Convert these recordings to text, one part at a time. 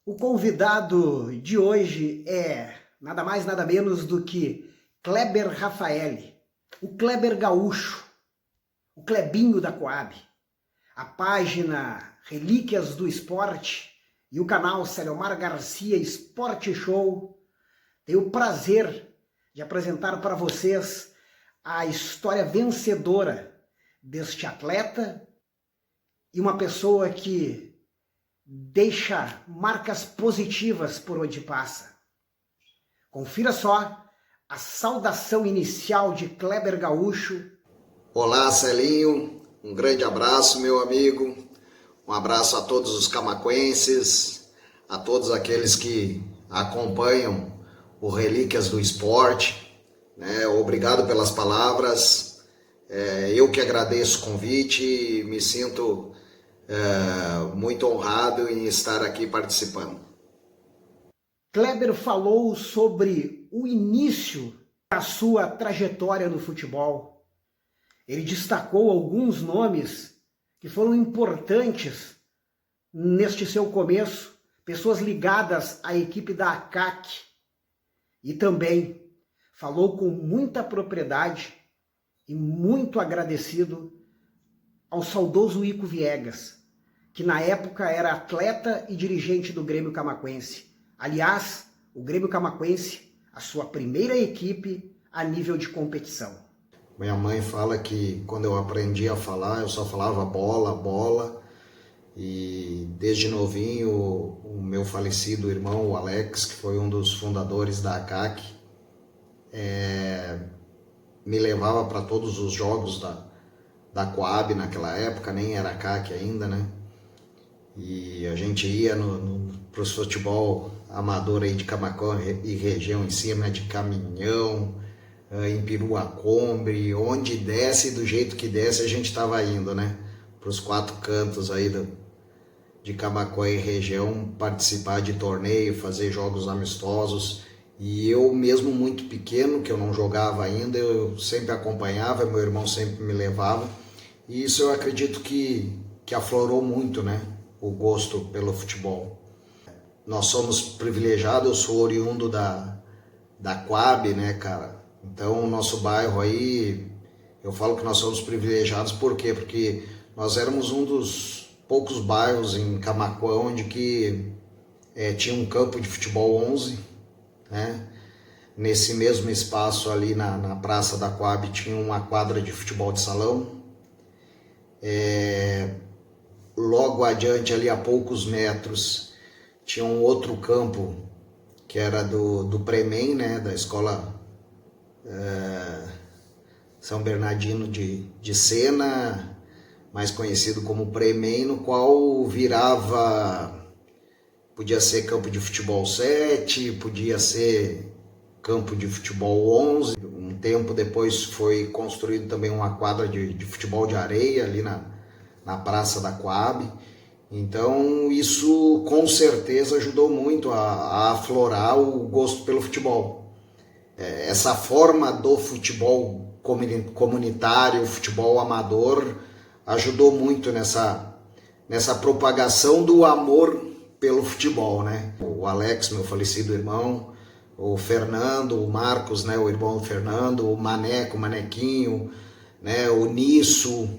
O convidado de hoje é nada mais, nada menos do que Kleber Raffaelli, o Kleber Gaúcho, o Klebinho da Coab. A página Relíquias do Esporte e o canal Celiomar Garcia Esporte Show tem o prazer de apresentar para vocês a história vencedora deste atleta e uma pessoa que deixa marcas positivas por onde passa. Confira só a saudação inicial de Kleber Gaúcho. Olá, Celinho, um grande abraço, meu amigo, um abraço a todos os camaquenses, a todos aqueles que acompanham o Relíquias do Esporte, né? Obrigado pelas palavras, eu que agradeço o convite e me sinto muito honrado em estar aqui participando. Kleber falou sobre o início da sua trajetória no futebol. Ele destacou alguns nomes que foram importantes neste seu começo, pessoas ligadas à equipe da ACAC, e também falou com muita propriedade e muito agradecido ao saudoso Ico Viegas, que na época era atleta e dirigente do Grêmio Camaquense. Aliás, o Grêmio Camaquense, a sua primeira equipe a nível de competição. Minha mãe fala que quando eu aprendi a falar, eu só falava bola, bola. E desde novinho, o meu falecido irmão, o Alex, que foi um dos fundadores da ACAC, me levava para todos os jogos da Coab naquela época, nem era ACAC ainda, né? E a gente ia para os futebol amador aí de Camaquã e região em cima, de caminhão, em Piruacombe, onde desce, do jeito que desce, a gente estava indo, né? Para os quatro cantos aí de Camaquã e região, participar de torneio, fazer jogos amistosos. E eu mesmo muito pequeno, que eu não jogava ainda, eu sempre acompanhava, meu irmão sempre me levava. E isso eu acredito que aflorou muito, né? O gosto pelo futebol. Nós somos privilegiados, eu sou oriundo da Coab, né, cara? Então, o nosso bairro aí, eu falo que nós somos privilegiados, por quê? Porque nós éramos um dos poucos bairros em Camaquã onde que tinha um campo de futebol 11, né? Nesse mesmo espaço ali na Praça da Coab tinha uma quadra de futebol de salão. Logo adiante, ali a poucos metros, tinha um outro campo que era do Premen, né, da escola São Bernardino de Sena, mais conhecido como Premen, no qual podia ser campo de futebol 7, podia ser campo de futebol 11. Um tempo depois foi construído também uma quadra de futebol de areia ali na Praça da Coab. Então isso com certeza ajudou muito a aflorar o gosto pelo futebol. Essa forma do futebol comunitário, futebol amador, ajudou muito nessa propagação do amor pelo futebol, né? O Alex, meu falecido irmão, o Fernando, o Marcos, né, o irmão do Fernando, o Maneco, o Manequinho, né, o Nisso,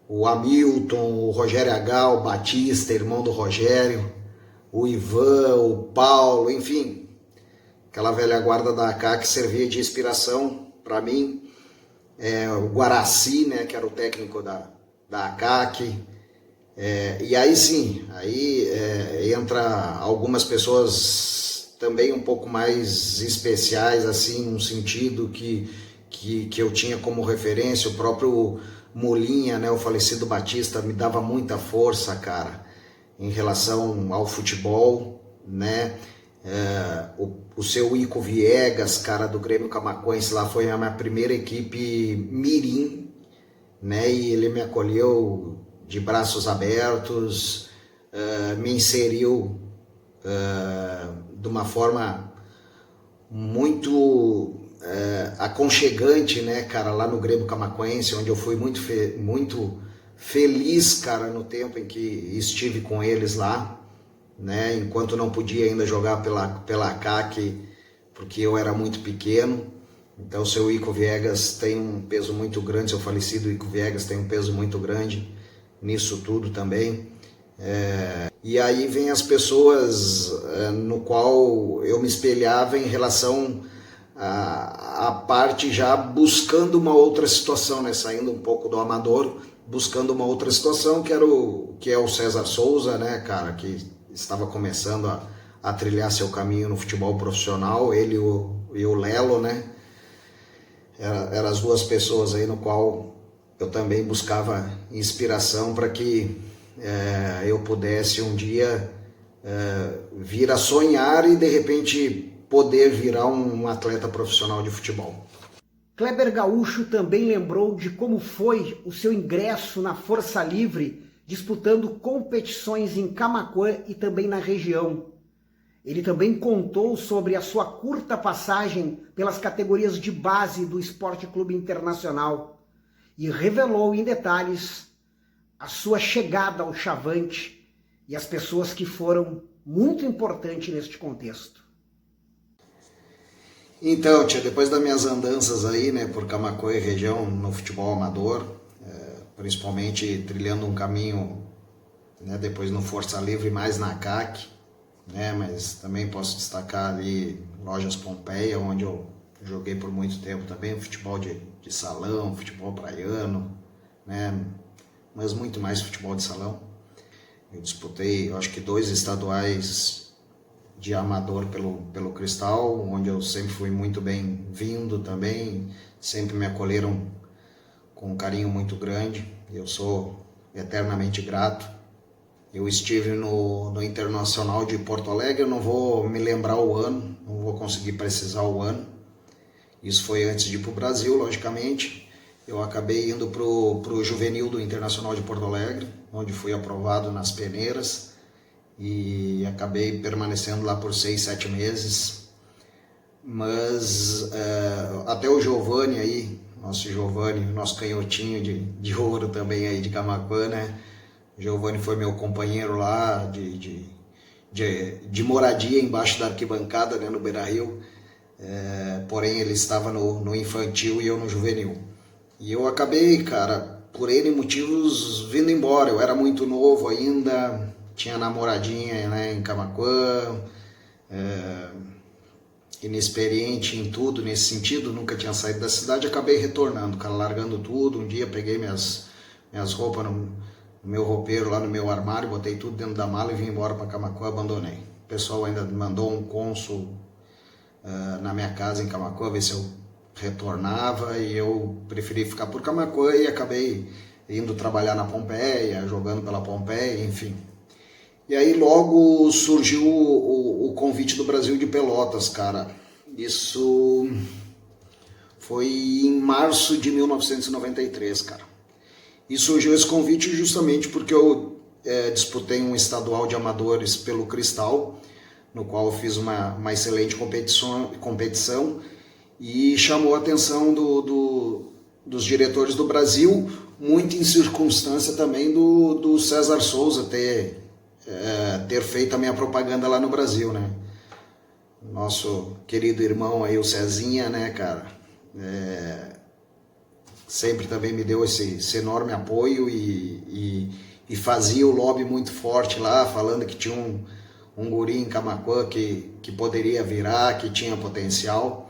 o Hamilton, o Rogério Agal, o Batista, irmão do Rogério, o Ivan, o Paulo, enfim, aquela velha guarda da AK que servia de inspiração para mim, o Guaraci, né, que era o técnico da ACAC, e aí sim, entra algumas pessoas também um pouco mais especiais, assim, num sentido que eu tinha como referência, o próprio Molinha, né, o falecido Batista, me dava muita força, cara, em relação ao futebol, né? O seu Ico Viegas, cara, do Grêmio Camaquense, lá foi a minha primeira equipe mirim, né? E ele me acolheu de braços abertos, me inseriu de uma forma muito aconchegante, né, cara, lá no Grêmio Camaquense, onde eu fui muito feliz, cara, no tempo em que estive com eles lá. né? Enquanto não podia ainda jogar pela CAC, porque eu era muito pequeno. Então, o seu Ico Viegas tem um peso muito grande, seu falecido Ico Viegas tem um peso muito grande nisso tudo também. E aí vem as pessoas no qual eu me espelhava em relação à parte já buscando uma outra situação, né? Saindo um pouco do amador, buscando uma outra situação, que é o César Souza, né, cara, que estava começando a trilhar seu caminho no futebol profissional, ele e o Lelo, né? Eram as duas pessoas aí no qual eu também buscava inspiração para que eu pudesse um dia vir a sonhar e de repente poder virar um atleta profissional de futebol. Kleber Gaúcho também lembrou de como foi o seu ingresso na Força Livre, disputando competições em Camaquã e também na região. Ele também contou sobre a sua curta passagem pelas categorias de base do Esporte Clube Internacional e revelou em detalhes a sua chegada ao Chavante e as pessoas que foram muito importantes neste contexto. Então, tia, depois das minhas andanças aí, né, por Camaquã e região no futebol amador, principalmente trilhando um caminho, né, depois no Força Livre mais na CAC, né, mas também posso destacar ali Lojas Pompeia, onde eu joguei por muito tempo também, futebol de salão, futebol praiano, né, mas muito mais futebol de salão. Eu disputei, eu acho que 2 estaduais de amador pelo Cristal, onde eu sempre fui muito bem-vindo também, sempre me acolheram com um carinho muito grande, eu sou eternamente grato. Eu estive no Internacional de Porto Alegre, eu não vou me lembrar o ano, não vou conseguir precisar o ano, isso foi antes de ir para o Brasil, logicamente. Eu acabei indo para o Juvenil do Internacional de Porto Alegre, onde fui aprovado nas peneiras, e acabei permanecendo lá por 6, 7 meses, mas até o Giovani aí, nosso canhotinho de ouro também aí de Camaquã, né? O Giovani foi meu companheiro lá de moradia embaixo da arquibancada, né, no Beira-Rio, porém ele estava no infantil e eu no juvenil. E eu acabei, cara, por N motivos, vindo embora. Eu era muito novo ainda, tinha namoradinha, né, em Camaquã, inexperiente em tudo nesse sentido, nunca tinha saído da cidade, acabei retornando, cara, largando tudo. Um dia peguei minhas roupas no meu roupeiro, lá no meu armário, botei tudo dentro da mala e vim embora para Camaquã, abandonei. O pessoal ainda mandou um cônsul na minha casa em Camaquã, ver se eu retornava, e eu preferi ficar por Camaquã e acabei indo trabalhar na Pompeia, jogando pela Pompeia, enfim. E aí logo surgiu o convite do Brasil de Pelotas, cara. Isso foi em março de 1993, cara. E surgiu esse convite justamente porque eu disputei um estadual de amadores pelo Cristal, no qual eu fiz uma excelente competição e chamou a atenção dos diretores do Brasil, muito em circunstância também do César Souza ter feito a minha propaganda lá no Brasil, né? Nosso querido irmão aí, o Cezinha, né, cara? Sempre também me deu esse enorme apoio e fazia o lobby muito forte lá, falando que tinha um guri em Camaquã que poderia virar, que tinha potencial.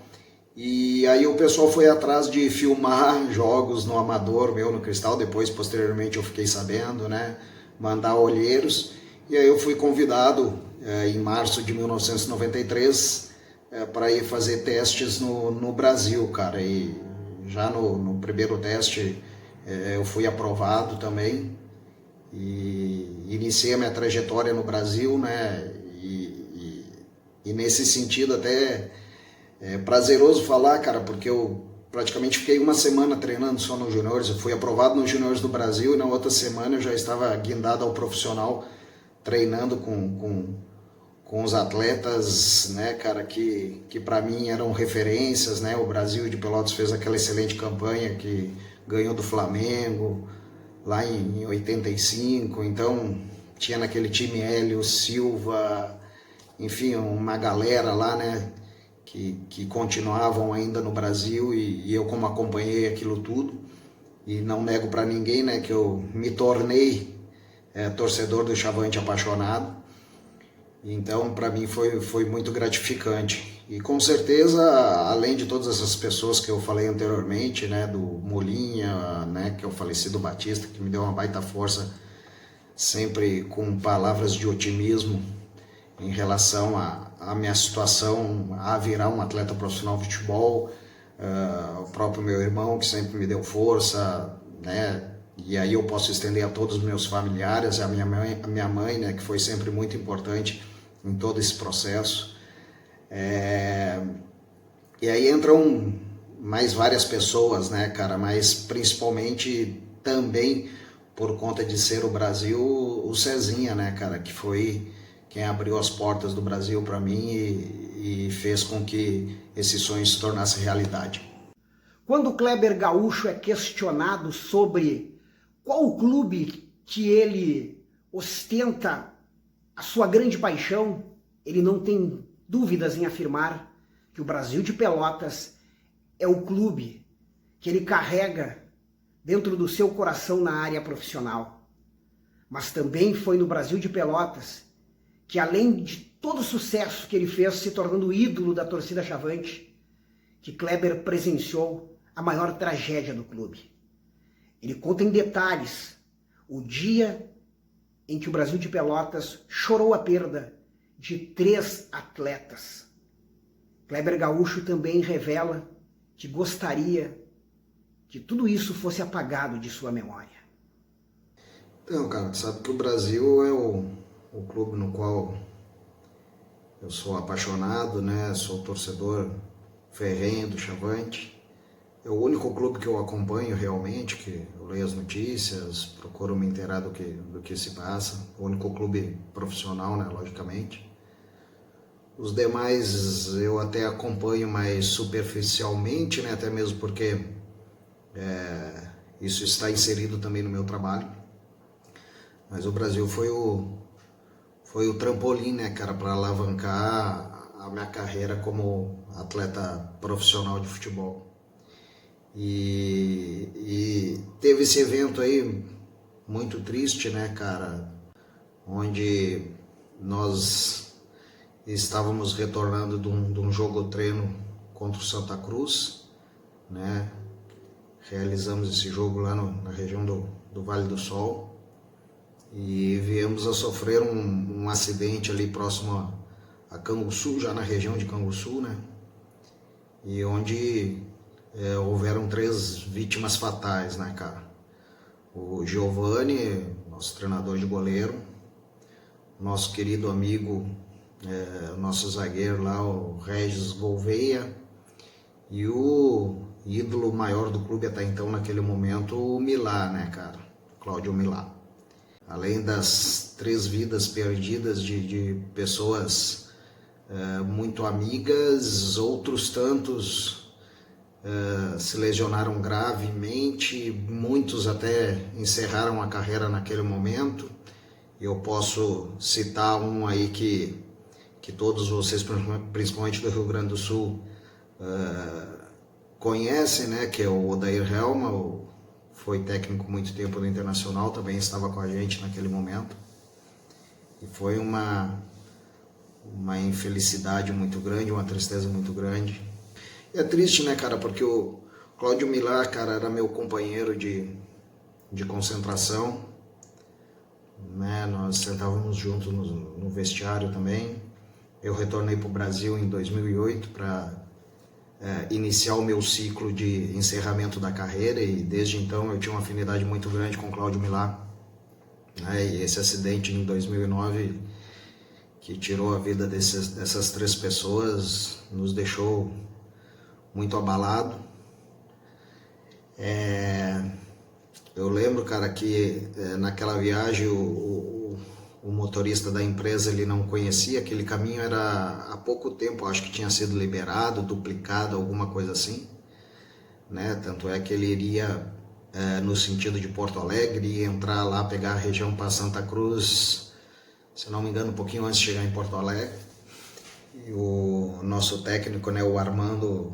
E aí o pessoal foi atrás de filmar jogos no amador meu no Cristal, depois posteriormente eu fiquei sabendo, né, mandar olheiros, e aí eu fui convidado em março de 1993 para ir fazer testes no Brasil, cara, e já no primeiro teste eu fui aprovado também e iniciei a minha trajetória no Brasil, né, e nesse sentido até é prazeroso falar, cara, porque eu praticamente fiquei uma semana treinando só nos juniores. Eu fui aprovado nos juniores do Brasil e na outra semana eu já estava guindado ao profissional, treinando com os atletas, né, cara, que para mim eram referências, né? O Brasil de Pelotas fez aquela excelente campanha que ganhou do Flamengo lá em 85, então tinha naquele time Hélio, Silva, enfim, uma galera lá, né, que continuavam ainda no Brasil, e eu como acompanhei aquilo tudo, e não nego para ninguém, né, que eu me tornei torcedor do Chavante apaixonado. Então, para mim foi muito gratificante. E com certeza, além de todas essas pessoas que eu falei anteriormente, né, do Molinha, né, que é o falecido Batista, que me deu uma baita força, sempre com palavras de otimismo em relação à minha situação, a virar um atleta profissional de futebol, o próprio meu irmão, que sempre me deu força, né, e aí eu posso estender a todos os meus familiares, a minha mãe, né, que foi sempre muito importante em todo esse processo. E aí entram mais várias pessoas, né, cara, mas principalmente também por conta de ser o Brasil, o Cezinha, né, cara, que foi quem abriu as portas do Brasil para mim e fez com que esse sonho se tornasse realidade. Quando o Kleber Gaúcho é questionado sobre qual o clube que ele ostenta a sua grande paixão, ele não tem dúvidas em afirmar que o Brasil de Pelotas é o clube que ele carrega dentro do seu coração na área profissional. Mas também foi no Brasil de Pelotas que, além de todo o sucesso que ele fez se tornando ídolo da torcida Chavante, que Kleber presenciou a maior tragédia do clube. Ele conta em detalhes o dia em que o Brasil de Pelotas chorou a perda de 3 atletas. Kleber Gaúcho também revela que gostaria que tudo isso fosse apagado de sua memória. Então, cara, tu sabe que o Brasil é o clube no qual eu sou apaixonado, né? Sou torcedor ferrenho do Chavante. É o único clube que eu acompanho realmente, que eu leio as notícias, procuro me inteirar do que se passa. O único clube profissional, né, logicamente. Os demais eu até acompanho mais superficialmente, né, até mesmo porque isso está inserido também no meu trabalho. Mas o Brasil foi o trampolim, né, cara, para alavancar a minha carreira como atleta profissional de futebol. E teve esse evento aí muito triste, né, cara, onde nós estávamos retornando de um jogo-treino contra o Santa Cruz, né, realizamos esse jogo lá na região do Vale do Sol e viemos a sofrer um acidente ali próximo a Canguçu, já na região de Canguçu, né, e onde houveram 3 vítimas fatais, né, cara? O Giovani, nosso treinador de goleiro, nosso querido amigo, nosso zagueiro lá, o Regis Gouveia, e o ídolo maior do clube até então, naquele momento, o Milá, né, cara? Cláudio Milá. Além das 3 vidas perdidas de pessoas muito amigas, outros tantos se lesionaram gravemente, muitos até encerraram a carreira naquele momento. Eu posso citar um aí que todos vocês, principalmente do Rio Grande do Sul, conhecem, né, que é o Odair Helma, foi técnico muito tempo do Internacional, também estava com a gente naquele momento. E foi uma infelicidade muito grande, uma tristeza muito grande. É triste, né, cara, porque o Cláudio Milá, cara, era meu companheiro de concentração, né, nós sentávamos juntos no vestiário também. Eu retornei para o Brasil em 2008 para iniciar o meu ciclo de encerramento da carreira e desde então eu tinha uma afinidade muito grande com o Cláudio Milá, né, e esse acidente em 2009 que tirou a vida dessas 3 pessoas nos deixou muito abalado. Eu lembro, cara, que naquela viagem o motorista da empresa ele não conhecia aquele caminho, era há pouco tempo, acho que tinha sido liberado, duplicado, alguma coisa assim, né? Tanto é que ele iria no sentido de Porto Alegre, ia entrar lá, pegar a região para Santa Cruz, se não me engano, um pouquinho antes de chegar em Porto Alegre. E o nosso técnico, né, o Armando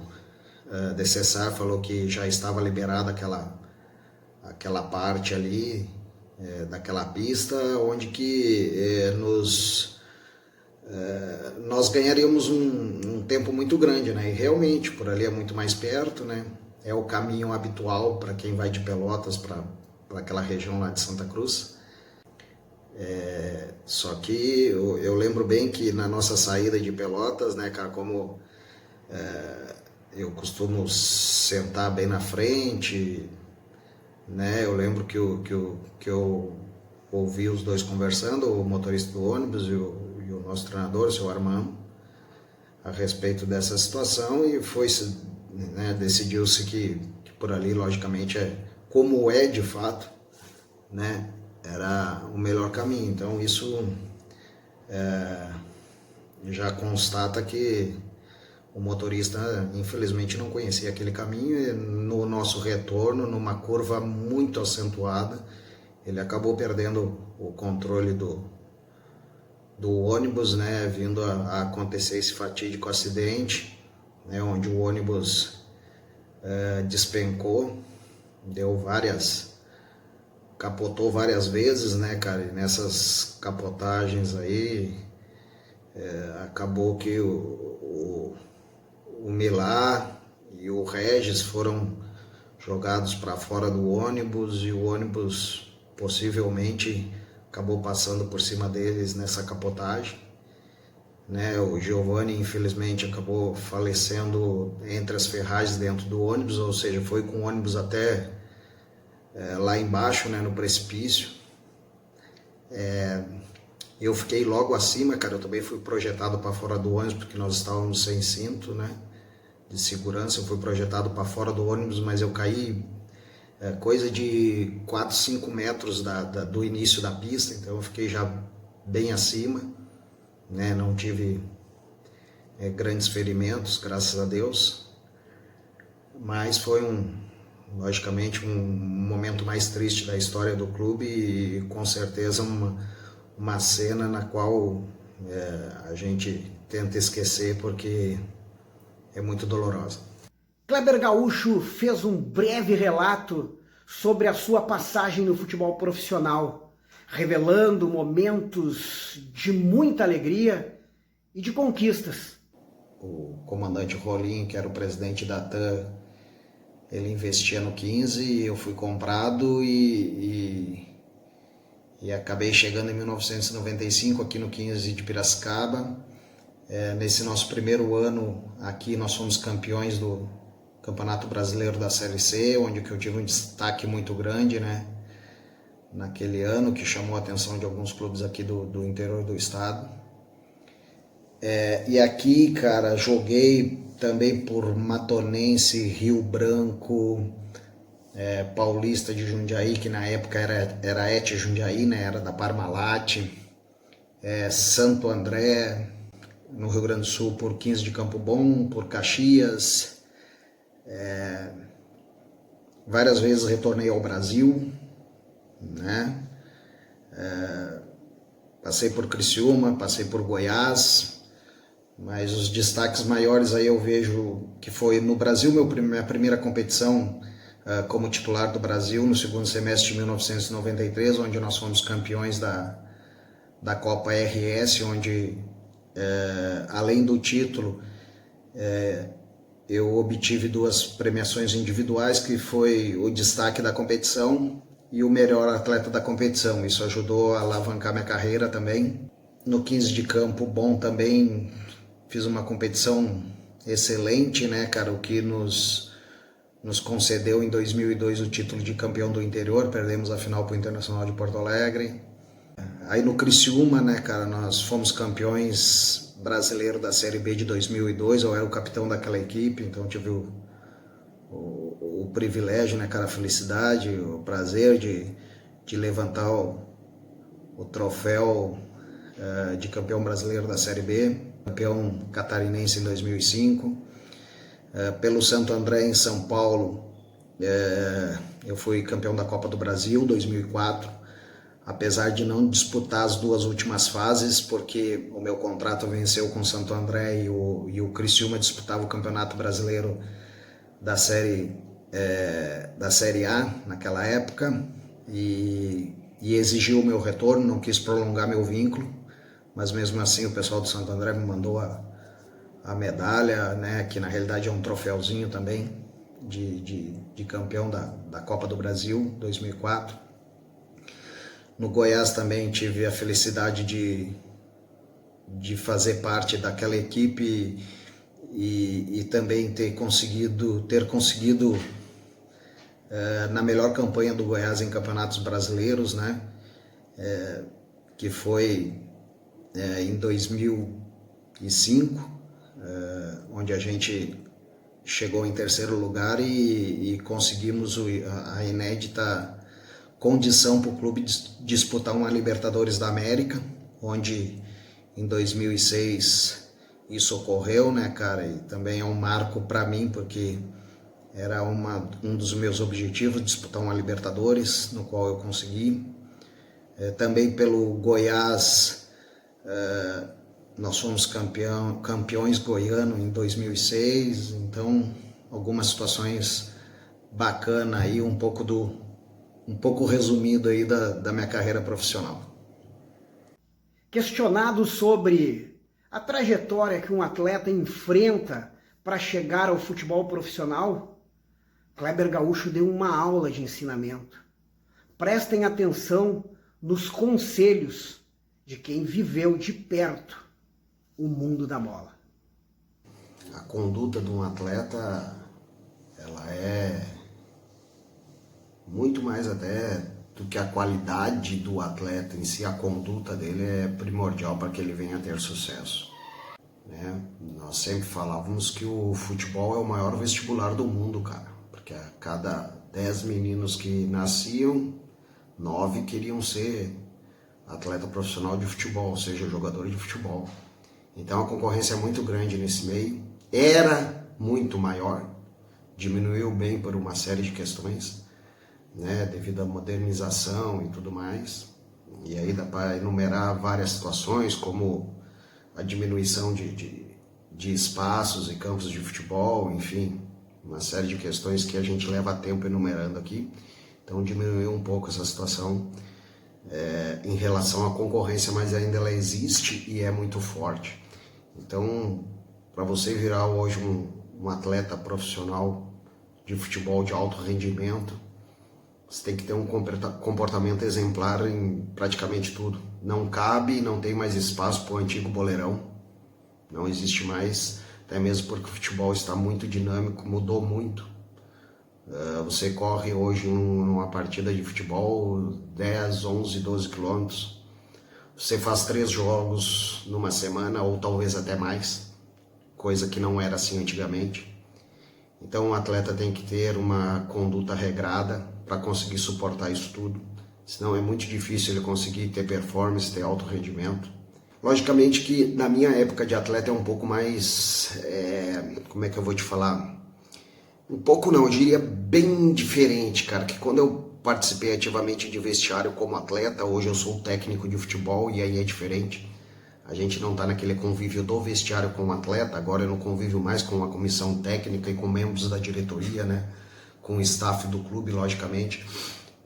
de Cessar, falou que já estava liberada aquela parte ali daquela pista, onde que nós ganharíamos um tempo muito grande, né? E realmente, por ali é muito mais perto, né? É o caminho habitual para quem vai de Pelotas para aquela região lá de Santa Cruz. Só que eu lembro bem que na nossa saída de Pelotas, né, cara, como eu costumo sentar bem na frente, né? Eu lembro que eu ouvi os dois conversando, o motorista do ônibus e o nosso treinador, o seu Armando, a respeito dessa situação, e né, decidiu-se que por ali, logicamente, como é de fato, né, era o melhor caminho. Então isso já constata que o motorista, infelizmente, não conhecia aquele caminho, e no nosso retorno, numa curva muito acentuada, ele acabou perdendo o controle do ônibus, né, vindo a acontecer esse fatídico acidente, né, onde o ônibus despencou, capotou várias vezes, né, cara, e nessas capotagens aí acabou que o Milá e o Regis foram jogados para fora do ônibus, e o ônibus possivelmente acabou passando por cima deles nessa capotagem, né? O Giovanni, infelizmente, acabou falecendo entre as ferragens dentro do ônibus, ou seja, foi com o ônibus até lá embaixo, né, no precipício. Eu fiquei logo acima, cara, eu também fui projetado para fora do ônibus, porque nós estávamos sem cinto, né, de segurança. Eu fui projetado para fora do ônibus, mas eu caí coisa de 4, 5 metros do início da pista, então eu fiquei já bem acima, né, não tive grandes ferimentos, graças a Deus, mas foi logicamente um momento mais triste da história do clube, e com certeza uma cena na qual a gente tenta esquecer, porque é muito dolorosa. Kleber Gaúcho fez um breve relato sobre a sua passagem no futebol profissional, revelando momentos de muita alegria e de conquistas. O comandante Rolim, que era o presidente da TAM, ele investia no 15, eu fui comprado e acabei chegando em 1995 aqui no 15 de Piracicaba. Nesse nosso primeiro ano aqui nós fomos campeões do Campeonato Brasileiro da Série C, onde eu tive um destaque muito grande, né, naquele ano, que chamou a atenção de alguns clubes aqui do interior do estado. E aqui, cara, joguei também por Matonense, Rio Branco, Paulista de Jundiaí, que na época era ET Jundiaí, né, era da Parmalat, Santo André, no Rio Grande do Sul, por 15 de Campo Bom, por Caxias. Várias vezes retornei ao Brasil, né? Passei por Criciúma, passei por Goiás, mas os destaques maiores aí eu vejo que foi no Brasil, minha primeira competição como titular do Brasil, no segundo semestre de 1993, onde nós fomos campeões da Copa RS, onde além do título eu obtive 2 premiações individuais, que foi o destaque da competição e o melhor atleta da competição. Isso ajudou a alavancar minha carreira também. No 15 de Campo Bom também fiz uma competição excelente, né, cara, o que nos concedeu em 2002 o título de campeão do interior. Perdemos a final para o Internacional de Porto Alegre. Aí no Criciúma, né, cara, nós fomos campeões brasileiro da Série B de 2002, eu era o capitão daquela equipe, então tive o privilégio, né, cara, a felicidade, o prazer de levantar o troféu de campeão brasileiro da Série B, campeão catarinense em 2005. Pelo Santo André em São Paulo, eu fui campeão da Copa do Brasil 2004, apesar de não disputar as duas últimas fases, porque o meu contrato venceu com o Santo André e o Criciúma disputava o Campeonato Brasileiro da Série A naquela época, e exigiu o meu retorno, não quis prolongar meu vínculo, mas mesmo assim o pessoal do Santo André me mandou a medalha, né, que na realidade é um troféuzinho também de campeão da Copa do Brasil 2004. No Goiás também tive a felicidade de fazer parte daquela equipe e também ter conseguido na melhor campanha do Goiás em campeonatos brasileiros, né? Que foi em 2005, onde a gente chegou em terceiro lugar e conseguimos a inédita condição para o clube disputar uma Libertadores da América, onde em 2006 isso ocorreu, né, cara? E também é um marco para mim, porque era um dos meus objetivos, disputar uma Libertadores, no qual eu consegui. Também pelo Goiás, nós fomos campeões goiano em 2006, então algumas situações bacanas aí, um pouco resumido aí da minha carreira profissional. Questionado sobre a trajetória que um atleta enfrenta para chegar ao futebol profissional, Kleber Gaúcho deu uma aula de ensinamento. Prestem atenção nos conselhos de quem viveu de perto o mundo da bola. A conduta de um atleta, ela é muito mais até do que a qualidade do atleta em si. A conduta dele é primordial para que ele venha a ter sucesso, né? Nós sempre falávamos que o futebol é o maior vestibular do mundo, cara, porque a cada 10 meninos que nasciam, 9 queriam ser atleta profissional de futebol, ou seja, jogador de futebol. Então a concorrência é muito grande nesse meio, era muito maior, diminuiu bem por uma série de questões, né, devido à modernização e tudo mais. E aí dá para enumerar várias situações, como a diminuição de espaços e campos de futebol, enfim, uma série de questões que a gente leva tempo enumerando aqui. Então diminuiu um pouco essa situação em relação à concorrência, mas ainda ela existe e é muito forte. Então, para você virar hoje um atleta profissional de futebol de alto rendimento, você tem que ter um comportamento exemplar em praticamente tudo. Não cabe, não tem mais espaço para o antigo boleirão. Não existe mais, até mesmo porque o futebol está muito dinâmico, mudou muito. Você corre hoje numa partida de futebol 10, 11, 12 quilômetros. Você faz 3 jogos numa semana ou talvez até mais, coisa que não era assim antigamente. Então o atleta tem que ter uma conduta regrada para conseguir suportar isso tudo, senão é muito difícil ele conseguir ter performance, ter alto rendimento. Logicamente que na minha época de atleta é um pouco mais, como é que eu vou te falar? Um pouco não, eu diria bem diferente, cara, que quando eu participei ativamente de vestiário como atleta, hoje eu sou técnico de futebol e aí é diferente. A gente não está naquele convívio do vestiário com o atleta, agora eu não convivo mais com a comissão técnica e com membros da diretoria, né? Com o staff do clube, logicamente.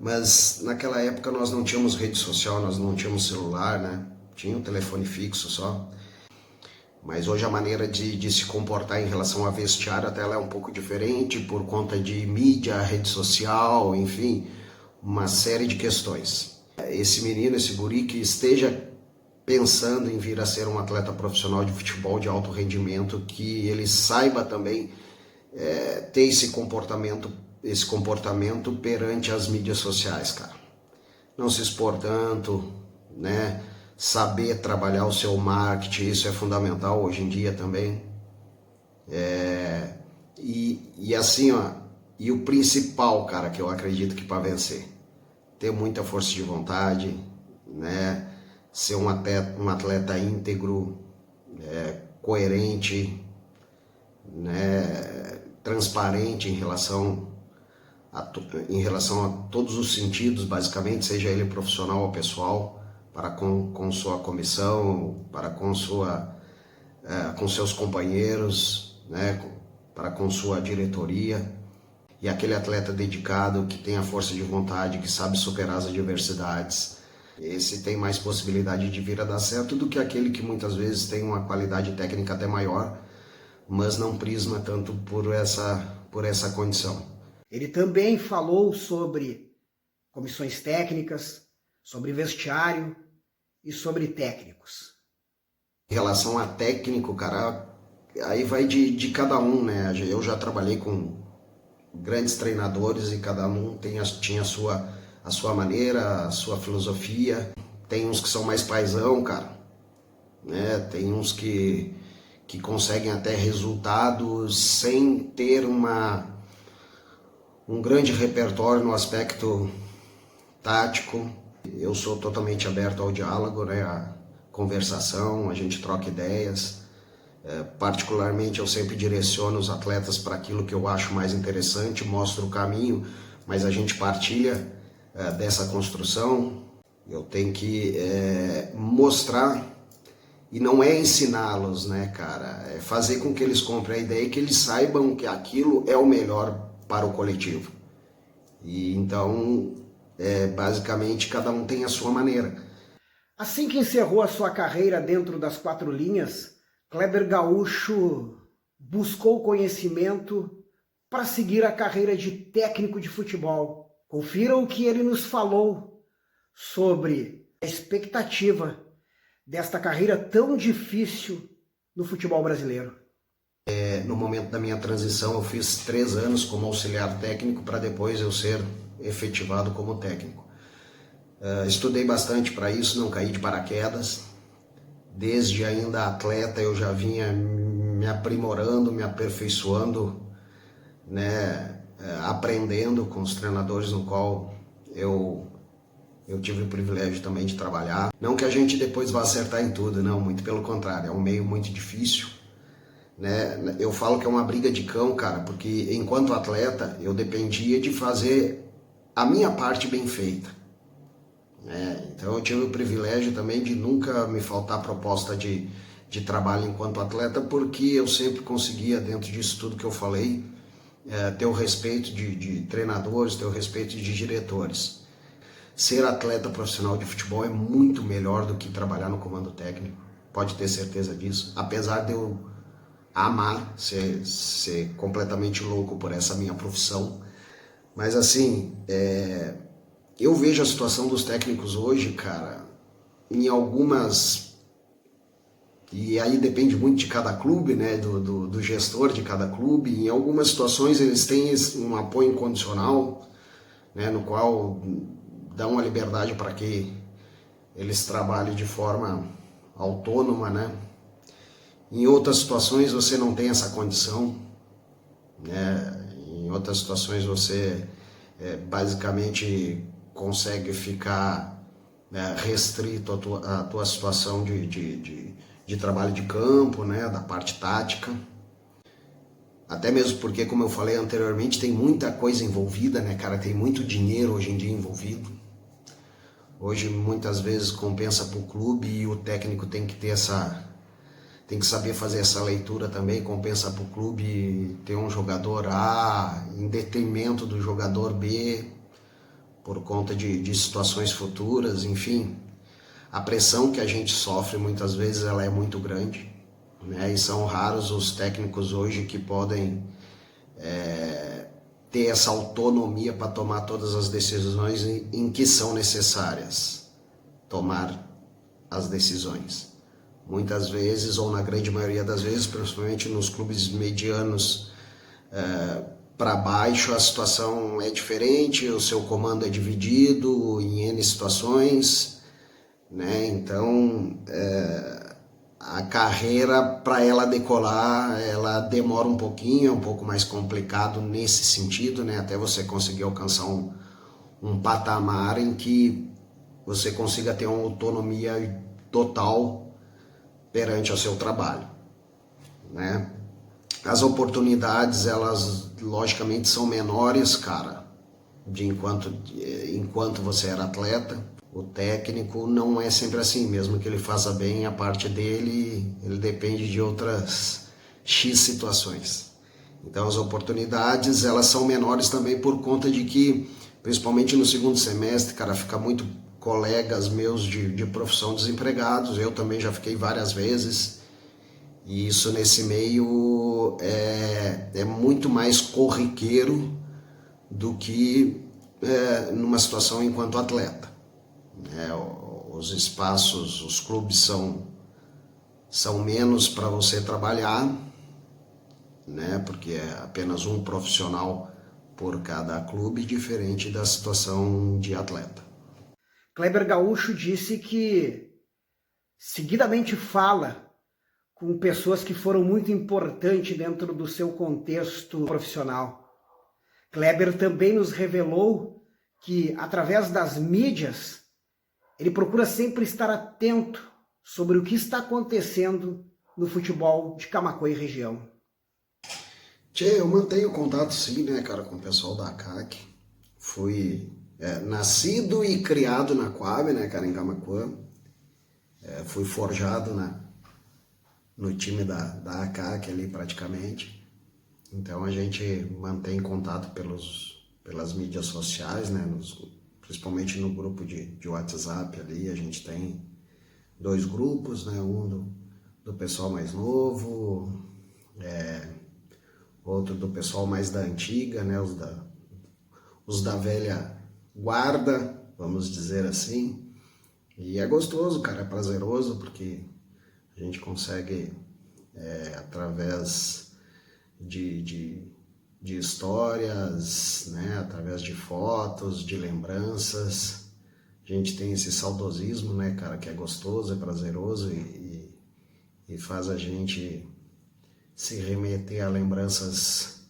Mas naquela época nós não tínhamos rede social, nós não tínhamos celular, né? Tinha um telefone fixo só. Mas hoje a maneira de se comportar em relação a vestiário até ela é um pouco diferente por conta de mídia, rede social, enfim, uma série de questões. Esse menino, esse guri que esteja pensando em vir a ser um atleta profissional de futebol de alto rendimento, que ele saiba também ter esse comportamento perante as mídias sociais, cara. Não se expor tanto, né? Saber trabalhar o seu marketing, isso é fundamental hoje em dia também. E assim, ó, e o principal, cara, que eu acredito que para vencer, ter muita força de vontade, né? Ser um atleta íntegro, coerente, né? Transparente em relação em relação a todos os sentidos, basicamente, seja ele profissional ou pessoal, para com sua comissão, para com seus companheiros, né, para com sua diretoria. E aquele atleta dedicado, que tem a força de vontade, que sabe superar as adversidades, esse tem mais possibilidade de vir a dar certo do que aquele que muitas vezes tem uma qualidade técnica até maior, mas não prisma tanto por essa condição. Ele também falou sobre comissões técnicas, sobre vestiário e sobre técnicos. Em relação a técnico, cara, aí vai de cada um, né? Eu já trabalhei com grandes treinadores e cada um tinha a sua maneira, a sua filosofia. Tem uns que são mais paizão, cara, né? Tem uns que conseguem até resultados sem ter um grande repertório no aspecto tático. Eu sou totalmente aberto ao diálogo, né? A conversação, a gente troca ideias. Particularmente eu sempre direciono os atletas para aquilo que eu acho mais interessante, mostro o caminho, mas a gente partilha dessa construção. Eu tenho que mostrar, e não é ensiná-los, né, cara? É fazer com que eles comprem a ideia e que eles saibam que aquilo é o melhor para o coletivo. E então, basicamente, cada um tem a sua maneira. Assim que encerrou a sua carreira dentro das quatro linhas, Kleber Gaúcho buscou conhecimento para seguir a carreira de técnico de futebol. Confira o que ele nos falou sobre a expectativa desta carreira tão difícil no futebol brasileiro. No momento da minha transição, eu fiz 3 anos como auxiliar técnico para depois eu ser efetivado como técnico. Estudei bastante para isso, não caí de paraquedas. Desde ainda atleta eu já vinha me aprimorando, me aperfeiçoando, né, aprendendo com os treinadores no qual eu tive o privilégio também de trabalhar. Não que a gente depois vá acertar em tudo, não, muito pelo contrário, é um meio muito difícil, né? Eu falo que é uma briga de cão, cara, porque enquanto atleta eu dependia de fazer a minha parte bem feita. Então eu tive o privilégio também de nunca me faltar proposta de trabalho enquanto atleta, porque eu sempre conseguia, dentro disso tudo que eu falei, ter o respeito de treinadores, ter o respeito de diretores. Ser atleta profissional de futebol é muito melhor do que trabalhar no comando técnico, pode ter certeza disso, apesar de eu amar ser completamente louco por essa minha profissão, mas assim, eu vejo a situação dos técnicos hoje, cara, em algumas, e aí depende muito de cada clube, né, do gestor de cada clube. Em algumas situações eles têm um apoio incondicional, né, no qual dão a liberdade para que eles trabalhem de forma autônoma, né. Em outras situações você não tem essa condição, né, em outras situações você basicamente consegue ficar restrito à tua situação de trabalho de campo, né, da parte tática. Até mesmo porque, como eu falei anteriormente, tem muita coisa envolvida, né, cara? Tem muito dinheiro hoje em dia envolvido. Hoje, muitas vezes, compensa para o clube e o técnico tem que ter tem que saber fazer essa leitura também. Compensa para o clube ter um jogador A em detrimento do jogador B, por conta de situações futuras, enfim. A pressão que a gente sofre muitas vezes ela é muito grande, né? E são raros os técnicos hoje que podem ter essa autonomia para tomar todas as decisões em que são necessárias tomar as decisões. Muitas vezes, ou na grande maioria das vezes, principalmente nos clubes medianos para baixo, a situação é diferente, o seu comando é dividido em N situações, né? Então a carreira, para ela decolar, ela demora um pouquinho, é um pouco mais complicado nesse sentido, né? Até você conseguir alcançar um patamar em que você consiga ter uma autonomia total perante o seu trabalho, né? As oportunidades, elas logicamente são menores, cara, enquanto você era atleta. O técnico não é sempre assim, mesmo que ele faça bem a parte dele, ele depende de outras X situações. Então as oportunidades, elas são menores também por conta de que, principalmente no segundo semestre, cara, fica muito colegas meus de profissão desempregados, eu também já fiquei várias vezes, e isso nesse meio é muito mais corriqueiro do que numa situação enquanto atleta. Os espaços, os clubes são menos para você trabalhar, né? Porque é apenas um profissional por cada clube, diferente da situação de atleta. Kleber Gaúcho disse que seguidamente fala com pessoas que foram muito importantes dentro do seu contexto profissional. Kleber também nos revelou que, através das mídias, ele procura sempre estar atento sobre o que está acontecendo no futebol de Camaquã e região. Tchê, eu mantenho contato sim, né, cara, com o pessoal da ACAC. Fui nascido e criado na Coab, né, cara, em Camaquã. Fui forjado no time da ACAC ali praticamente. Então a gente mantém contato pelas mídias sociais, né, principalmente no grupo de WhatsApp ali. A gente tem 2 grupos, né, um do pessoal mais novo, outro do pessoal mais da antiga, né, os da velha guarda, vamos dizer assim. E é gostoso, cara, é prazeroso, porque a gente consegue, através de histórias, né, através de fotos, de lembranças, a gente tem esse saudosismo, né, cara, que é gostoso, é prazeroso e faz a gente se remeter a lembranças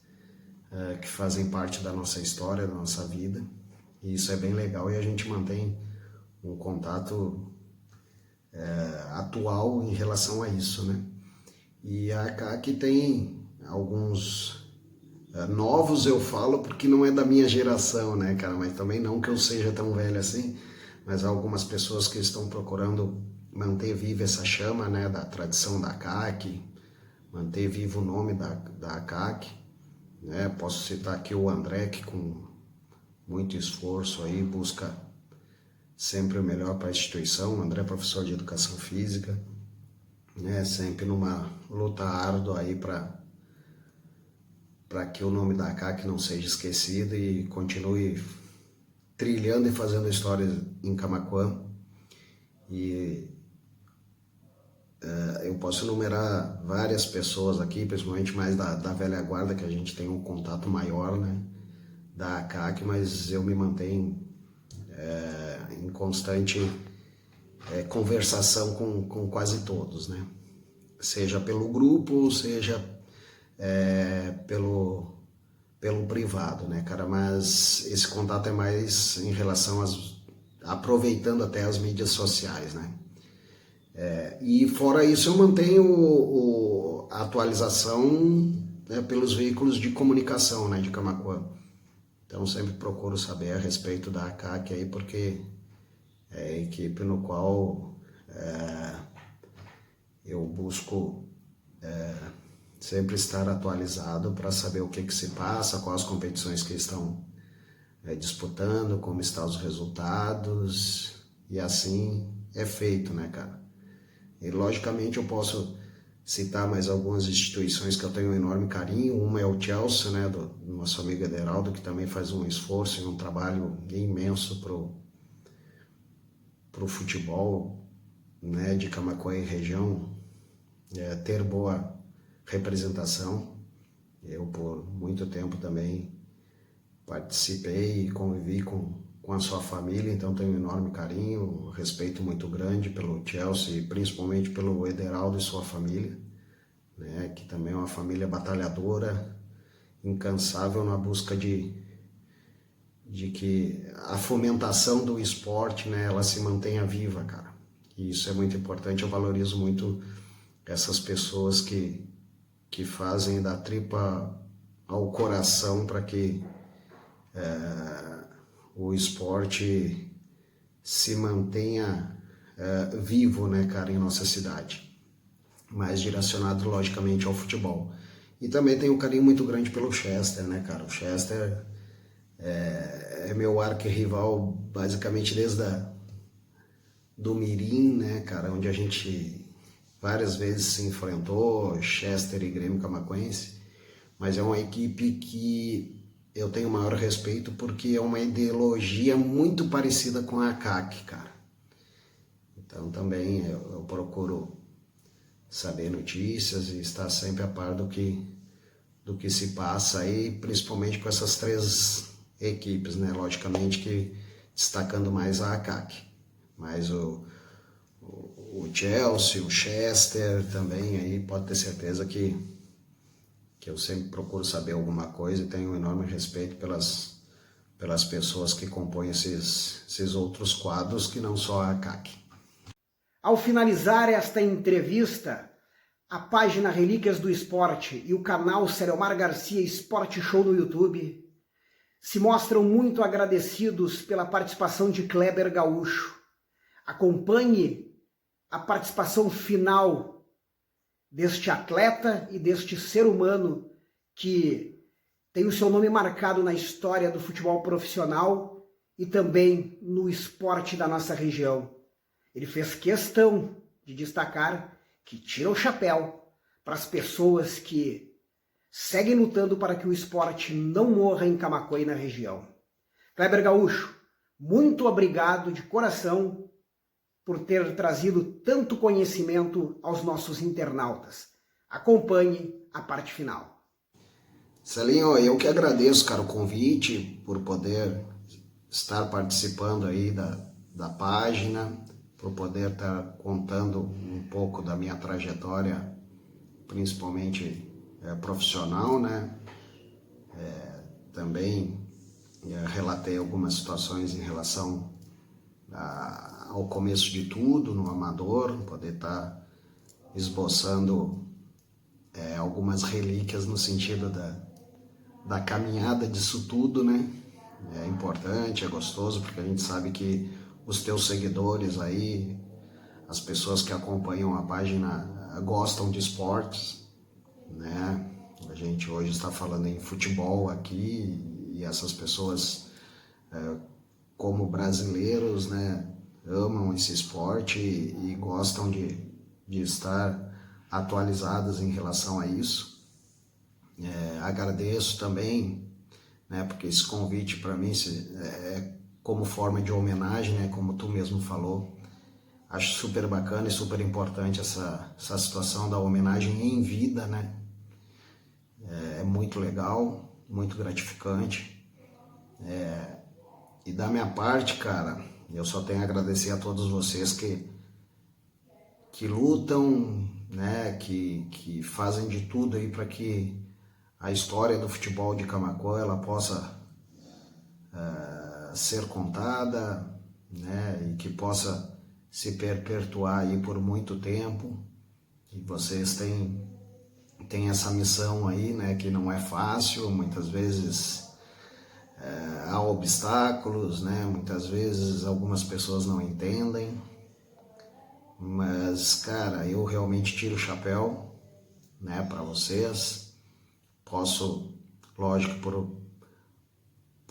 que fazem parte da nossa história, da nossa vida. E isso é bem legal e a gente mantém um contato atual em relação a isso, né? E a CAC tem alguns novos, eu falo, porque não é da minha geração, né, cara? Mas também não que eu seja tão velho assim, mas há algumas pessoas que estão procurando manter viva essa chama, né, da tradição da CAC, manter vivo o nome da CAC, né? Posso citar aqui o André, que com muito esforço aí busca sempre o melhor para a instituição. O André é professor de educação física, né? Sempre numa luta árdua aí para que o nome da CAC não seja esquecido e continue trilhando e fazendo histórias em Camaquã. E eu posso enumerar várias pessoas aqui, principalmente mais da velha guarda, que a gente tem um contato maior, né, da CAC, mas eu me mantenho em constante conversação com quase todos, né? Seja pelo grupo, seja pelo privado, né, cara? Mas esse contato é mais em relação aproveitando até as mídias sociais, né? E fora isso eu mantenho a atualização, né, pelos veículos de comunicação, né, de Camaquã. Então sempre procuro saber a respeito da ACAC aí, porque é a equipe no qual eu busco sempre estar atualizado para saber o que se passa, quais as competições que estão disputando, como estão os resultados, e assim é feito, né, cara? E logicamente eu posso citar mais algumas instituições que eu tenho um enorme carinho. Uma é o Chelsea, né, do nosso amigo Ederaldo, que também faz um esforço e um trabalho imenso pro futebol, né, de Camaquã e região ter boa representação. Eu por muito tempo também participei e convivi com a sua família, então tenho um enorme carinho, respeito muito grande pelo Chelsea e principalmente pelo Ederaldo e sua família, né, que também é uma família batalhadora, incansável na busca de que a fomentação do esporte, né, ela se mantenha viva, cara. E isso é muito importante, eu valorizo muito essas pessoas que fazem da tripa ao coração para que o esporte se mantenha vivo, né, cara, em nossa cidade, mais direcionado logicamente ao futebol. E também tenho um carinho muito grande pelo Chester, né, cara? O Chester é meu arquirrival basicamente desde do Mirim, né, cara, onde a gente várias vezes se enfrentou, Chester e Grêmio Camaquense, mas é uma equipe que eu tenho maior respeito porque é uma ideologia muito parecida com a ACAC, cara. Então também eu procuro saber notícias e estar sempre a par do que se passa aí, principalmente com essas 3 equipes, né? Logicamente que destacando mais a ACAC, mas o Chelsea, o Chester também, aí pode ter certeza que eu sempre procuro saber alguma coisa e tenho um enorme respeito pelas pessoas que compõem esses outros quadros que não só a ACAC. Ao finalizar esta entrevista, a página Relíquias do Esporte e o canal Celiomar Garcia Esporte Show no YouTube se mostram muito agradecidos pela participação de Kleber Gaúcho. Acompanhe a participação final deste atleta e deste ser humano que tem o seu nome marcado na história do futebol profissional e também no esporte da nossa região. Ele fez questão de destacar que tira o chapéu para as pessoas que seguem lutando para que o esporte não morra em Camaquã e na região. Kleber Gaúcho, muito obrigado de coração por ter trazido tanto conhecimento aos nossos internautas. Acompanhe a parte final. Celinho, eu que agradeço, cara, o convite por poder estar participando aí da página, por poder estar contando um pouco da minha trajetória, principalmente profissional, né? Também relatei algumas situações em relação ao começo de tudo, no amador, poder estar esboçando algumas relíquias no sentido da caminhada disso tudo, né? É importante, é gostoso, porque a gente sabe que os teus seguidores aí, as pessoas que acompanham a página gostam de esportes, né? A gente hoje está falando em futebol aqui e essas pessoas, como brasileiros, né, amam esse esporte e gostam de estar atualizadas em relação a isso. Agradeço também, né, porque esse convite para mim é como forma de homenagem, né, como tu mesmo falou. Acho super bacana e super importante essa situação da homenagem em vida, né? É muito legal, muito gratificante. E da minha parte, cara, eu só tenho a agradecer a todos vocês que lutam, né, que fazem de tudo aí para que a história do futebol de Camaquã ela possa ser contada, né, e que possa se perpetuar aí por muito tempo. E vocês têm essa missão aí, né, que não é fácil, muitas vezes há obstáculos, né, muitas vezes algumas pessoas não entendem, mas, cara, eu realmente tiro o chapéu, né, para vocês. Posso, lógico,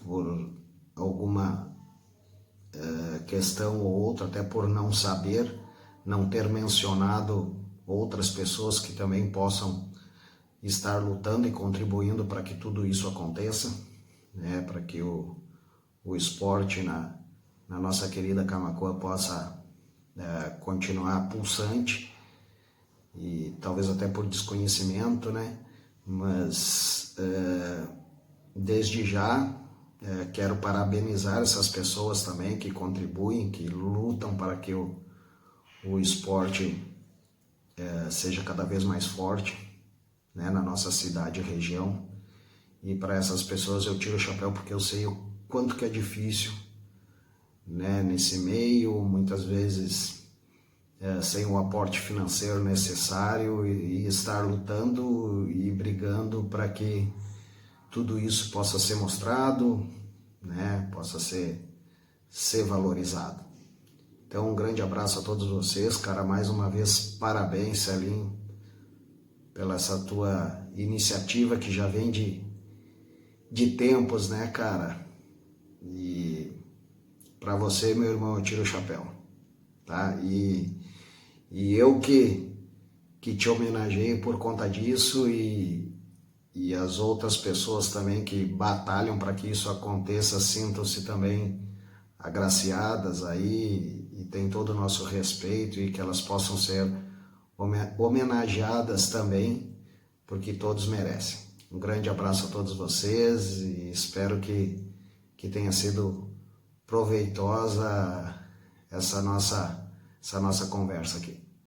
por alguma questão ou outra, até por não saber, não ter mencionado outras pessoas que também possam estar lutando e contribuindo para que tudo isso aconteça, né, para que o esporte na nossa querida Camaquã possa continuar pulsante, e talvez até por desconhecimento, né, mas desde já quero parabenizar essas pessoas também que contribuem, que lutam para que o esporte seja cada vez mais forte, né, na nossa cidade e região. E para essas pessoas eu tiro o chapéu porque eu sei o quanto que é difícil, né, nesse meio, muitas vezes sem o aporte financeiro necessário e estar lutando e brigando para que tudo isso possa ser mostrado, né, possa ser valorizado. Então, um grande abraço a todos vocês, cara. Mais uma vez, parabéns, Celinho, pela essa tua iniciativa que já vem de tempos, né, cara? E para você, meu irmão, eu tiro o chapéu, tá? E eu que te homenageio por conta disso e as outras pessoas também que batalham para que isso aconteça, sintam-se também agraciadas aí e tem todo o nosso respeito e que elas possam ser homenageadas também, porque todos merecem. Um grande abraço a todos vocês e espero que tenha sido proveitosa essa nossa conversa aqui.